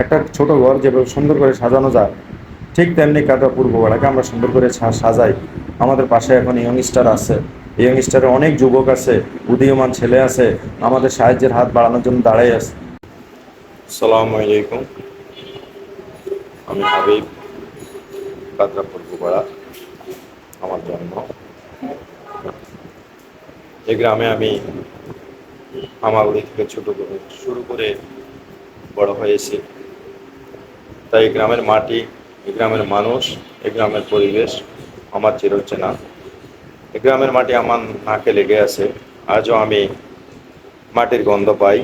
একটা ছোট ঘর যেভাবে সুন্দর করে সাজানো যায়, ঠিক তেমনি কাটোয়া পূর্ব পাড়াকে আমরা সুন্দর করে সাজাই। আমাদের পাশে এখন ইয়ংস্টার আছে, ইয়ংস্টারে অনেক যুবক আছে, উদীয়মান ছেলে আছে, আমাদের সাহায্যের হাত বাড়ানোর জন্য দাঁড়াই আছে। আসসালামু আলাইকুম, আমি হাবিব, কাটোয়া পূর্ব পাড়া আমার জন্ম। এই গ্রামে আমি হামাগুড়ি থেকে ছোট করে শুরু করে বড় হয়েছি। তাই এই গ্রামের মাটি, এই গ্রামের মানুষ, এই গ্রামের পরিবেশ আমার চিরচেনা। এই গ্রামের মাটি আমার নাকে লেগে আছে। আজও আমি মাটির গন্ধ পাই।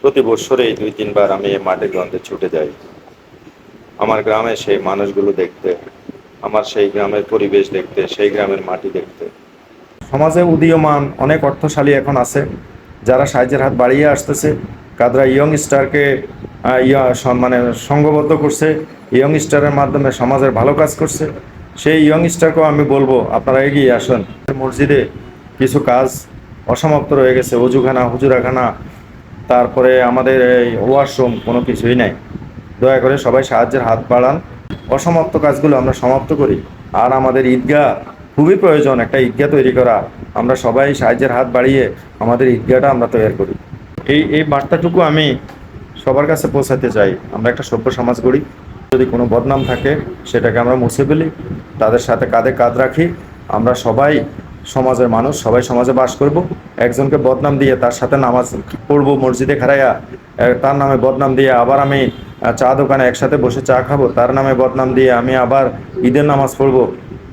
প্রতি বছরেই 2-3 বার আমি এই মাটির গন্ধে ছুটে যাই আমার গ্রামে সেই মানুষগুলো দেখতে, আমার সেই গ্রামের পরিবেশ দেখতে, সেই গ্রামের মাটি দেখতে। সমাজে উদীয়মান অনেক অর্থশালী এখন আছে, যারা সাহায্যের হাত বাড়িয়ে আসতেছে। কাদরা ইয়ং স্টারকে মানে সংঘবদ্ধ করছে, ইয়ং স্টারের মাধ্যমে সমাজের ভালো কাজ করছে। সেই ইয়ং স্টারকেও আমি বলবো, আপনারা এগিয়ে আসুন। মসজিদে কিছু কাজ অসমাপ্ত রয়ে গেছে, অজুখানা, হুজুরাখানা, তারপরে আমাদের এই ওয়াশরুম, কোনো কিছুই নাই। দয়া করে সবাই সাহায্যের হাত বাড়ান, অসমাপ্ত কাজগুলো আমরা সমাপ্ত করি। আর আমাদের ঈদগাহ খুবই প্রয়োজন, একটা ঈদগাহ তৈরি করা। আমরা সবাই সাহায্যের হাত বাড়িয়ে আমাদের ঈদগাহটা আমরা তৈরি করি। এই বার্তাটুকু আমি সবার কাছে পৌঁছাতে চাই। আমরা একটা সভ্য সমাজ গড়ি, যদি কোনো বদনাম থাকে সেটাকে আমরা মুছে ফেলি, তাদের সাথে কাঁধে কাঁধ রাখি। আমরা সবাই সমাজের মানুষ, সবাই সমাজে বাস করব। একজনকে বদনাম দিয়ে তার সাথে নামাজ পড়বো মসজিদে খাড়াইয়া, তার নামে বদনাম দিয়ে আবার আমি চা দোকানে একসাথে বসে চা খাবো, তার নামে বদনাম দিয়ে আমি আবার ঈদের নামাজ পড়বো।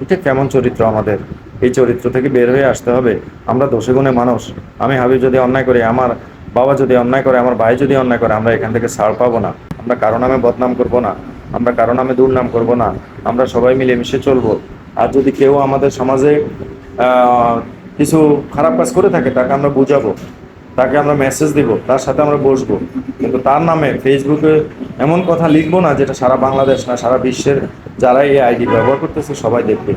এটা কেমন চরিত্র আমাদের? এই চরিত্র থেকে বের হয়ে আসতে হবে। আমরা দোষে গুণে মানুষ। আমি হাবিব যদি অন্যায় করি, আমার বাবা যদি অন্যায় করে, আমার ভাই যদি অন্যায় করে, আমরা এখান থেকে ছাড় পাবো না। আমরা কারো নামে বদনাম করব না, আমরা কারো নামে দুর্নাম করব না, আমরা সবাই মিলেমিশে চলবো। আর যদি কেউ আমাদের সমাজে কিছু খারাপ কাজ করে থাকে, তাকে আমরা বুঝাবো, তাকে আমরা মেসেজ দিব, তার সাথে আমরা বসবো। কিন্তু তার নামে ফেসবুকে এমন কথা লিখবো না যেটা সারা বাংলাদেশ না, সারা বিশ্বের যারা এই আইডি ব্যবহার করতেছে সবাই দেখবে।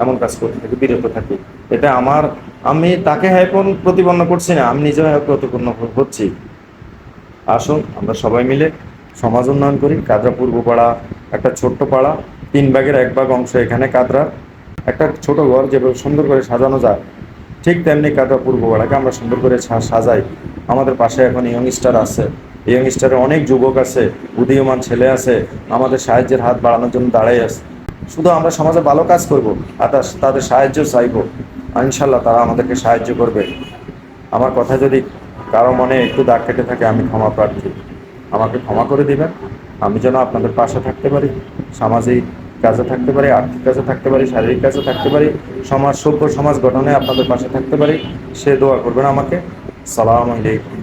এমন কাজ করতে থাকি, বিরত থাকি। এটা আমি তাকে প্রতিপন্ন করছি না, আমি নিজেও প্রতিপন্ন হচ্ছি। আসুন আমরা সবাই মিলে সমাজ উন্নয়ন করি। কাদরা পূর্ব পাড়া একটা ছোট্ট পাড়া, 3 ভাগের 1 ভাগ অংশ এখানে কাদরা। একটা ছোট ঘর যেভাবে সুন্দর করে সাজানো যায়, ঠিক তেমনি কাদরা পূর্ব পাড়াকে আমরা সুন্দর করে সাজাই। আমাদের পাশে এখন ইয়ংস্টার আছে, ইয়ংস্টারে অনেক যুবক আছে, উদীয়মান ছেলে আছে, আমাদের সাহায্যের হাত বাড়ানোর জন্য দাঁড়াই আছে। শুধু আমরা সমাজে ভালো কাজ করব, আর তাদের সাহায্য চাইব, ইনশাল্লাহ তারা আমাদেরকে সাহায্য করবে। আমার কথা যদি কারো মনে একটু দাগ কেটে থাকে, আমি ক্ষমা প্রার্থী, আমাকে ক্ষমা করে দিবেন। আমি যেন আপনাদের পাশে থাকতে পারি, সামাজিক কাজে থাকতে পারি, আর্থিক কাজে থাকতে পারি, শারীরিক কাজে থাকতে পারি, সভ্য সমাজ গঠনে আপনাদের পাশে থাকতে পারি, সে দোয়া করবেন আমাকে। সালাম আলাইকুম।